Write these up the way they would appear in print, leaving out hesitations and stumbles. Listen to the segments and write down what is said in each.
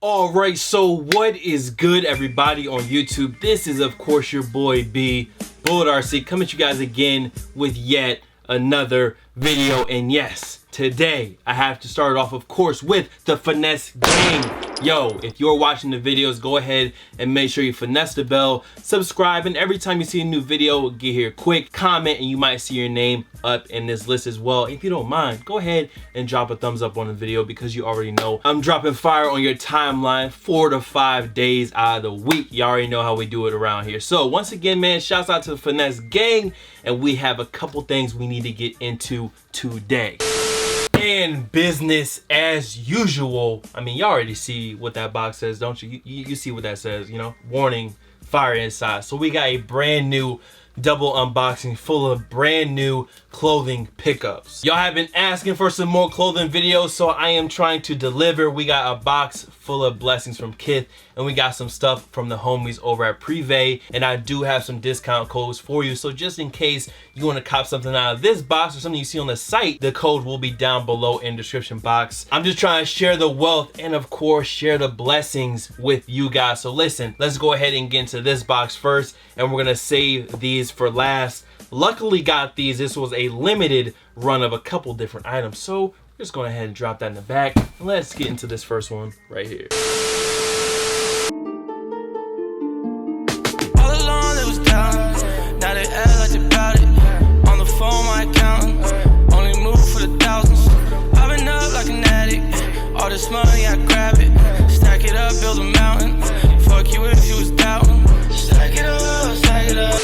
Alright, so what is good, everybody on YouTube? This is of course your boy B, Bullet RC, coming at you guys again with yet another video. And yes, today I have to start off of course with the finesse gang. Yo, if you're watching the videos, go ahead and make sure you finesse the bell, subscribe, and every time you see a new video, get here quick, comment, and you might see your name up in this list as well. If you don't mind, go ahead and drop a thumbs up on the video because you already know I'm dropping fire on your timeline 4 to 5 days out of the week. You already know how we do it around here. So once again, man, shouts out to the finesse gang, and we have a couple things we need to get into today. And business as usual. I mean, you already see what that box says, don't you? You see what that says, you know? Warning, fire inside. So we got a brand new double unboxing full of brand new clothing pickups. Y'all have been asking for some more clothing videos, so I am trying to deliver. We got a box full of blessings from Kith, and we got some stuff from the homies over at Breakaway, and I do have some discount codes for you. So just in case you want to cop something out of this box or something you see on the site, the code will be down below in the description box. I'm just trying to share the wealth and of course share the blessings with you guys. So listen, let's go ahead and get into this box first, and we're gonna save these for last. Luckily got these. This was a limited run of a couple different items, so we're just going ahead and drop that in the back. Let's get into this first one right here. All along it was down, now they act like they bout it. On the phone my accountant, only move for the thousands. I've been up like an addict, all this money I grab it. Stack it up, build a mountain, fuck you if you was doubting. Stack it up, stack it up.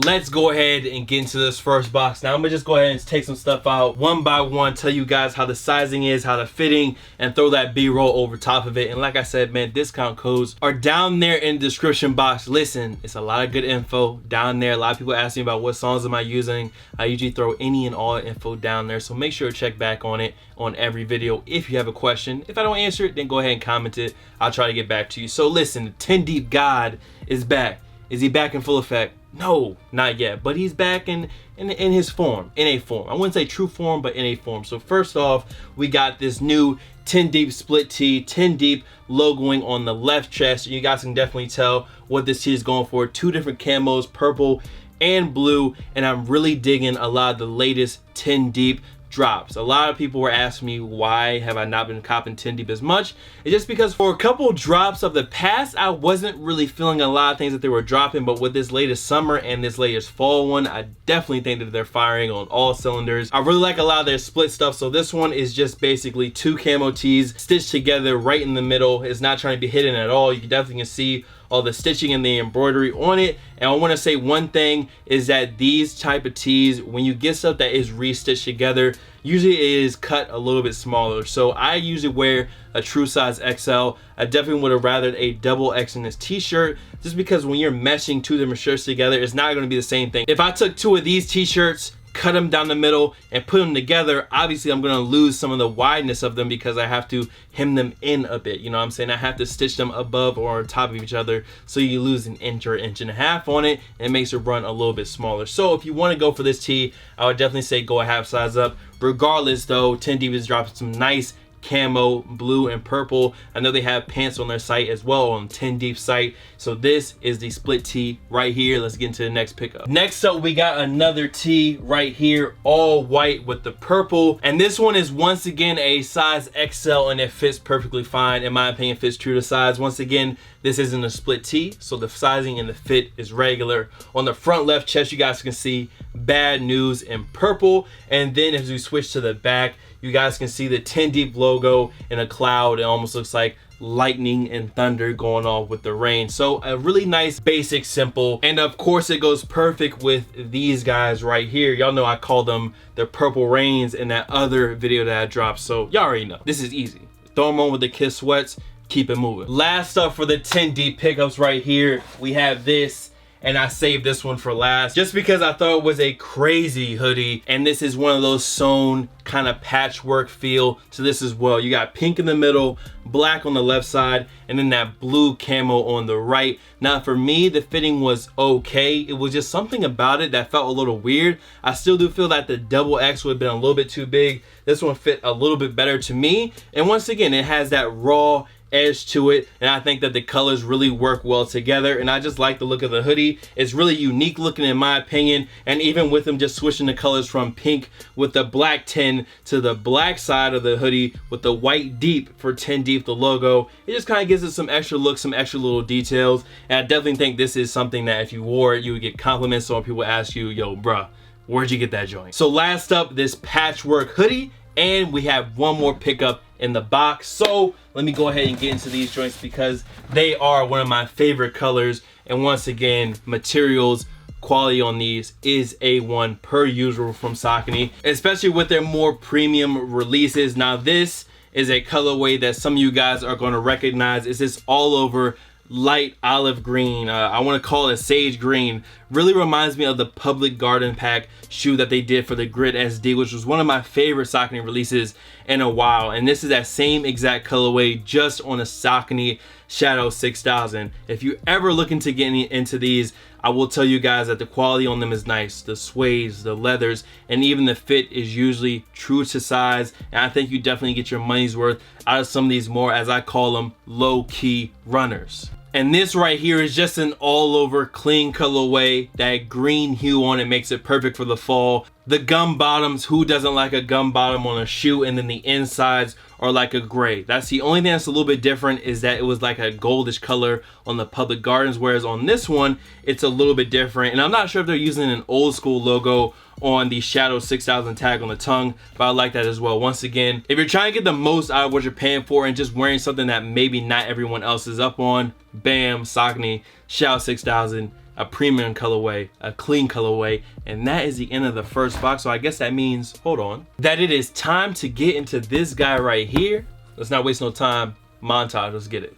Let's go ahead and get into this first box. Now I'm gonna just go ahead and take some stuff out one by one, tell you guys how the sizing is, how the fitting, and throw that B-roll over top of it. And like I said, man, discount codes are down there in the description box. Listen, it's a lot of good info down there. A lot of people ask me about what songs am I using. I usually throw any and all info down there, so make sure to check back on it on every video if you have a question. If I don't answer it, then go ahead and comment it. I'll try to get back to you. So listen, 10 Deep God is back. Is he back in full effect? No, not yet, but he's back in his form, in a form. I wouldn't say true form, but in a form. So first off, we got this new 10 Deep split tee, 10 Deep logoing on the left chest. You guys can definitely tell what this tee is going for. Two different camos, purple and blue, and I'm really digging a lot of the latest 10 Deep drops. A lot of people were asking me why have I not been copping 10 Deep as much. It's just because for a couple drops of the past, I wasn't really feeling a lot of things that they were dropping, but with this latest summer and this latest fall one, I definitely think that they're firing on all cylinders. I really like a lot of their split stuff. So this one is just basically two camo tees stitched together right in the middle. It's not trying to be hidden at all. You definitely can see all the stitching and the embroidery on it. And I want to say one thing is that these type of tees, when you get stuff that is re-stitched together, usually it is cut a little bit smaller. So I usually wear a true size XL. I definitely would have rathered a double X in this t-shirt, just because when you're meshing two different shirts together, it's not going to be the same thing. If I took two of these t-shirts, cut them down the middle and put them together, obviously I'm going to lose some of the wideness of them because I have to hem them in a bit, you know what I'm saying? I have to stitch them above or on top of each other, so you lose an inch or inch and a half on it, and it makes it run a little bit smaller. So if you want to go for this tee, I would definitely say go a half size up. Regardless though, 10 Deep is dropping some nice camo blue and purple. I know they have pants on their site as well, on 10 Deep site. So this is the split tee right here. Let's get into the next pickup. Next up, we got another tee right here, all white with the purple, and this one is once again a size XL, and it fits perfectly fine. In my opinion, fits true to size. Once again, this isn't a split tee, so the sizing and the fit is regular. On the front left chest, you guys can see bad news in purple, and then as we switch to the back, you guys can see the 10 Deep logo in a cloud. It almost looks like lightning and thunder going on with the rain. So a really nice, basic, simple, and of course it goes perfect with these guys right here. Y'all know I call them the purple rains in that other video that I dropped, so y'all already know. This is easy. Throw them on with the Kith sweats, keep it moving. Last up for the 10 Deep pickups right here, we have this, and I saved this one for last just because I thought it was a crazy hoodie. And this is one of those sewn kind of patchwork feel to this as well. You got pink in the middle, black on the left side, and then that blue camo on the right. Now for me, the fitting was okay. It was just something about it that felt a little weird. I still do feel that the double X would have been a little bit too big. This one fit a little bit better to me. And once again, it has that raw edge to it, and I think that the colors really work well together, and I just like the look of the hoodie. It's really unique looking in my opinion, and even with them just switching the colors from pink with the black 10 to the black side of the hoodie with the white deep for 10 deep, the logo, it just kind of gives it some extra look, some extra little details. And I definitely think this is something that if you wore it, you would get compliments. So when people ask you, yo bruh, where'd you get that joint? So last up, this patchwork hoodie, and we have one more pickup in the box. So let me go ahead and get into these joints because they are one of my favorite colors. And once again, materials quality on these is A1 per usual from Saucony, especially with their more premium releases. Now this is a colorway that some of you guys are going to recognize. It's this all over light olive green, I want to call it sage green. Really reminds me of the Public Garden Pack shoe that they did for the Grid SD, which was one of my favorite Saucony releases in a while. And this is that same exact colorway, just on a Saucony Shadow 6000. If you ever looking to get into these, I will tell you guys that the quality on them is nice. The suedes, the leathers, and even the fit is usually true to size. And I think you definitely get your money's worth out of some of these more, as I call them, low-key runners. And this right here is just an all over clean colorway. That green hue on it makes it perfect for the fall. The gum bottoms, who doesn't like a gum bottom on a shoe? And then the insides are like a gray. That's the only thing that's a little bit different, is that it was like a goldish color on the Public Gardens, whereas on this one it's a little bit different. And I'm not sure if they're using an old school logo on the Shadow 6000 tag on the tongue, but I like that as well. Once again, if you're trying to get the most out of what you're paying for and just wearing something that maybe not everyone else is up on, bam, Saucony Shadow 6000, a premium colorway, a clean colorway. And that is the end of the first box. So I guess that means, hold on, that it is time to get into this guy right here. Let's not waste no time. Montage, let's get it.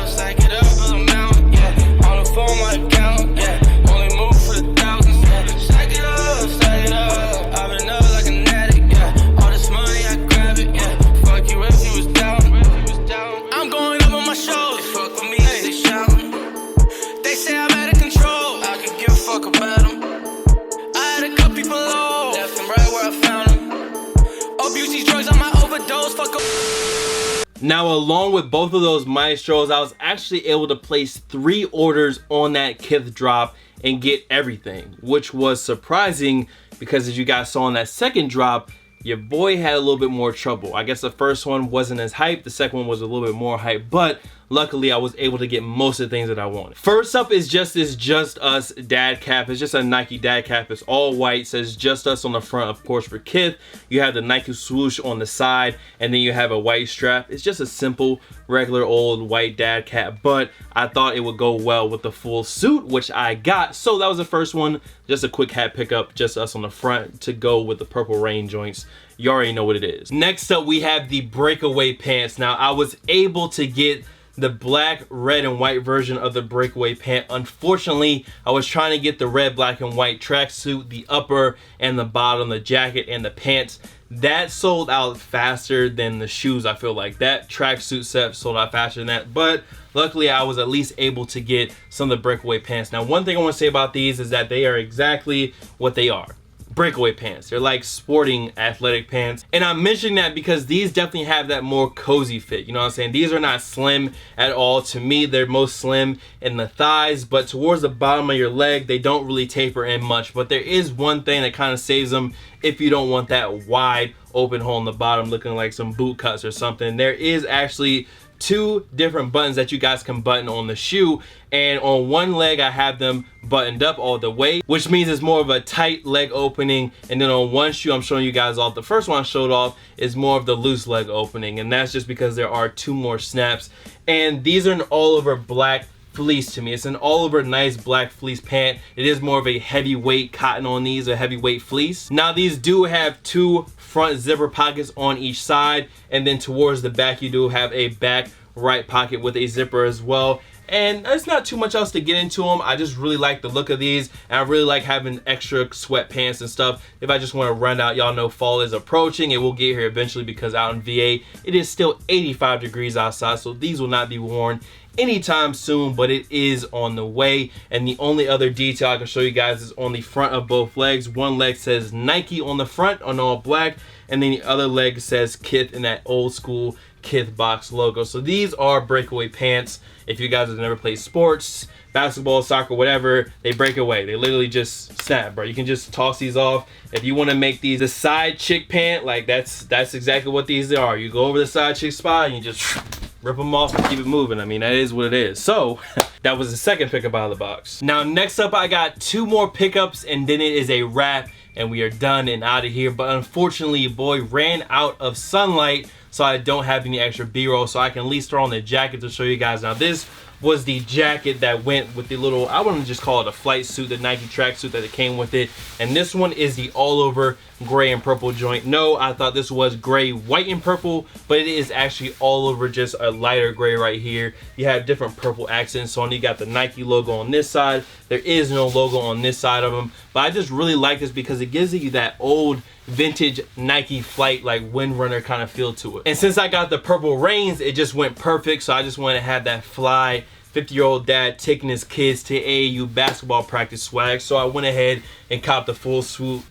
Stack it up as a mountain, yeah. On the phone, my account, yeah. Only move for the thousands, yeah. Stack it up. I've been up like an addict, yeah. All this money, I grab it, yeah. Fuck you if you was down. I'm going up on my shows. They fuck with me, they shouting. They say I'm out of control. I can give a fuck about them. I had a couple people low, left and right where I found them. Abuse these drugs on my overdose, fuck up. Now, along with both of those maestros, I was actually able to place 3 orders on that Kith drop and get everything, which was surprising because, as you guys saw in that second drop, your boy had a little bit more trouble. I guess the first one wasn't as hyped, the second one was a little bit more hyped, but luckily I was able to get most of the things that I wanted. First up is just this Just Us dad cap. It's just a Nike dad cap. It's all white, says Just Us on the front, of course, for Kith. You have the Nike swoosh on the side, and then you have a white strap. It's just a simple, regular old white dad cap, but I thought it would go well with the full suit, which I got. So that was the first one. Just a quick hat pickup, Just Us on the front to go with the Purple Rain joints. You already know what it is. Next up, we have the Breakaway pants. Now, I was able to get the black, red, and white version of the Breakaway pant. Unfortunately, I was trying to get the red, black, and white tracksuit, the upper and the bottom, the jacket and the pants. That sold out faster than the shoes. I feel like that tracksuit set sold out faster than that, but luckily I was at least able to get some of the Breakaway pants. Now, one thing I want to say about these is that they are exactly what they are. Breakaway pants. They're like sporting athletic pants, and I'm mentioning that because these definitely have that more cozy fit. You know what I'm saying? These are not slim at all. To me, they're most slim in the thighs, but towards the bottom of your leg they don't really taper in much. But there is one thing that kind of saves them if you don't want that wide open hole in the bottom looking like some boot cuts or something. There is actually 2 different buttons that you guys can button on the shoe, and on one leg I have them buttoned up all the way, which means it's more of a tight leg opening, and then on one shoe I'm showing you guys off, the first one I showed off, is more of the loose leg opening, and that's just because there are 2 more snaps. And these are an all over black fleece to me. It's an all over nice black fleece pant. It is more of a heavyweight cotton on these, a heavyweight fleece. Now, these do have 2 front zipper pockets on each side, and then towards the back you do have a back right pocket with a zipper as well. And there's not too much else to get into them. I just really like the look of these, and I really like having extra sweatpants and stuff if I just want to run out. Y'all know fall is approaching. It will get here eventually because out in VA it is still 85 degrees outside, so these will not be worn anytime soon, but it is on the way. And the only other detail I can show you guys is on the front of both legs. One leg says Nike on the front on all black, and then the other leg says Kith in that old school Kith box logo. So these are Breakaway pants. If you guys have never played sports, basketball, soccer, whatever, they break away. They literally just snap, bro. You can just toss these off. If you want to make these a side chick pant, like that's exactly what these are. You go over the side chick spot and you just rip them off and keep it moving. I mean, that is what it is. So that was the second pickup out of the box. Now next up, I got 2 more pickups and then it is a wrap and we are done and out of here. But unfortunately, your boy ran out of sunlight, so I don't have any extra B-roll, so I can at least throw on the jacket to show you guys. Now this was the jacket that went with the little, I wouldn't just call it a flight suit, the Nike tracksuit that it came with it. And this one is the all over gray and purple joint. No, I thought this was gray, white, and purple, but it is actually all over just a lighter gray right here. You have different purple accents on. You got the Nike logo on this side. There is no logo on this side of them, but I just really like this because it gives you that old vintage Nike flight, like windrunner kind of feel to it. And since I got the purple reins, it just went perfect. So I just want to have that fly 50-year-old dad taking his kids to AAU basketball practice swag. So I went ahead and copped the full suit.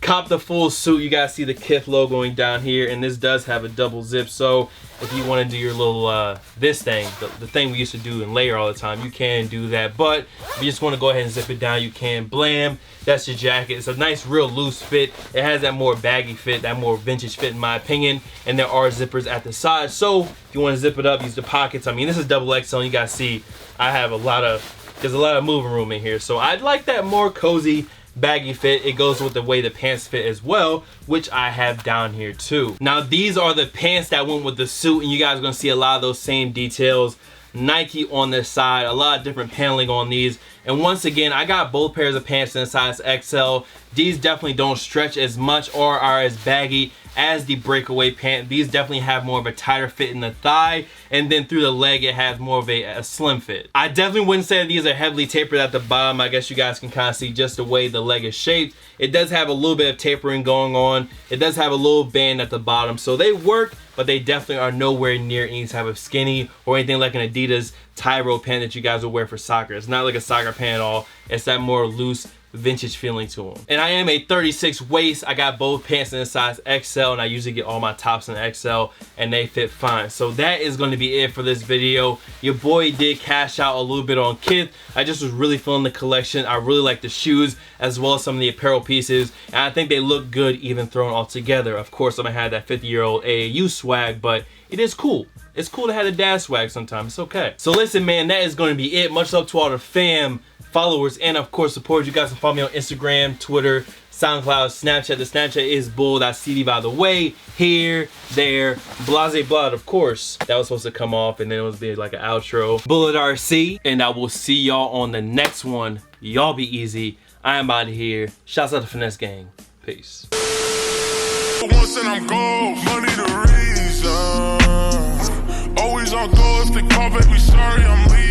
Copped the full suit. You guys see the Kith logoing down here, and this does have a double zip. So if you want to do your little this thing, the thing we used to do and layer all the time, you can do that. But if you just want to go ahead and zip it down, you can. Blam, that's your jacket. It's a nice real loose fit. It has that more baggy fit, that more vintage fit in my opinion, and there are zippers at the side. So if you want to zip it up, use the pockets. I mean, this is double XL, and you guys see I have there's a lot of moving room in here. So I'd like that more cozy baggy fit. It goes with the way the pants fit as well, which I have down here too. Now these are the pants that went with the suit, and you guys are gonna see a lot of those same details. Nike on this side, a lot of different paneling on these. And once again, I got both pairs of pants in a size XL. These definitely don't stretch as much or are as baggy as the Breakaway pant. These definitely have more of a tighter fit in the thigh, and then through the leg it has more of a slim fit. I definitely wouldn't say that these are heavily tapered at the bottom. I guess you guys can kind of see just the way the leg is shaped. It does have a little bit of tapering going on. It does have a little band at the bottom, so they work, but they definitely are nowhere near any type of skinny or anything like an Adidas Tyro pant that you guys will wear for soccer. It's not like a soccer pant at all. It's that more loose vintage feeling to them. And I am a 36 waist. I got both pants in a size XL, and I usually get all my tops in XL, and they fit fine. So that is going to be it for this video. Your boy did cash out a little bit on Kith. I just was really feeling the collection. I really like the shoes as well as some of the apparel pieces, and I think they look good even thrown all together. Of course, I'm gonna have that 50-year-old AAU swag, but it is cool. It's cool to have the dad swag sometimes. It's okay. So listen, man, that is going to be it. Much love to all the fam, followers, and of course supporters. You guys can follow me on Instagram, Twitter, SoundCloud, Snapchat. The Snapchat is bull.cd, by the way. Here, there, blase blood, of course. That was supposed to come off, and then it was be like an outro. Bullet RC, and I will see y'all on the next one. Y'all be easy. I am out of here. Shouts out to Finesse Gang. Peace. Once and I'm gold, money the reason. Always on go if they call, baby, sorry, I'm leaving.